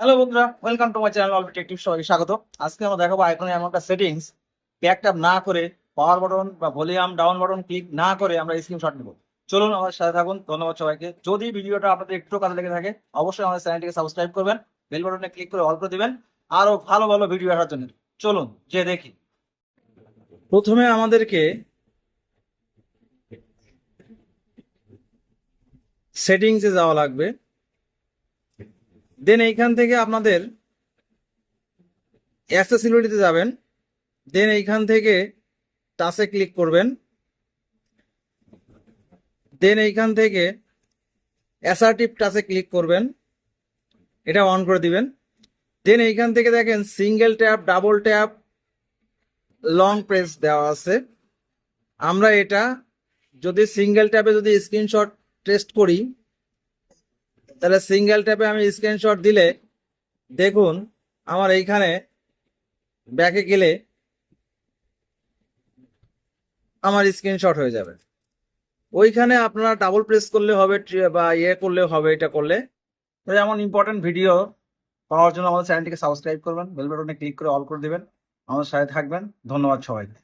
Hello বন্ধুরা, welcome to my channel All Techtive. সবাইকে স্বাগত। আজকে আমরা দেখাবো আইকনে এমন একটা সেটিংস, ব্যাক ট্যাপ না করে পাওয়ার বাটন বা ভলিউম ডাউন বাটন ক্লিক না করে আমরা স্ক্রিনশট নেব। চলুন আমাদের সাথে থাকুন। ধন্যবাদ সবাইকে। যদি ভিডিওটা আপনাদের একটু কাজে লেগে থাকে অবশ্যই আমাদের চ্যানেলটিকে সাবস্ক্রাইব করবেন, বেল বাটনে ক্লিক করে অল করে দিবেন আরো ভালো ভালো ভিডিও আসার জন্য। চলুন যে দেখি। প্রথমে আমাদেরকে সেটিংসে যাওয়া লাগবে। দেন এইখান থেকে আপনাদের অ্যাক্সেসিবিলিটিতে যাবেন। দেন এইখান থেকে টাচে ক্লিক করবেন। দেন এইখান থেকে অ্যাসার্টিভ টাচে ক্লিক করবেন, এটা অন করে দিবেন। দেন এইখান থেকে দেখেন single tap, double tap, long press দেওয়া আছে। আমরা এটা যদি সিঙ্গেল ট্যাপে যদি স্ক্রিনশট টেস্ট করি, তাহলে সিঙ্গেল ট্যাপে আমি স্ক্রিনশট দিলে দেখুন আমার এইখানে ব্যাকে গেলে আমার স্ক্রিনশট হয়ে যাবে। ওইখানে আপনারা ডাবল প্রেস করলে হবে বা করলে হবে। এটা করলে তো এমন ইম্পর্টেন্ট ভিডিও পাওয়ার জন্য আমাদের চ্যানেলটিকে সাবস্ক্রাইব করবেন, বেল বাটনে ক্লিক করে অল করে দিবেন, আমাদের সাথে থাকবেন। ধন্যবাদ সবাইকে।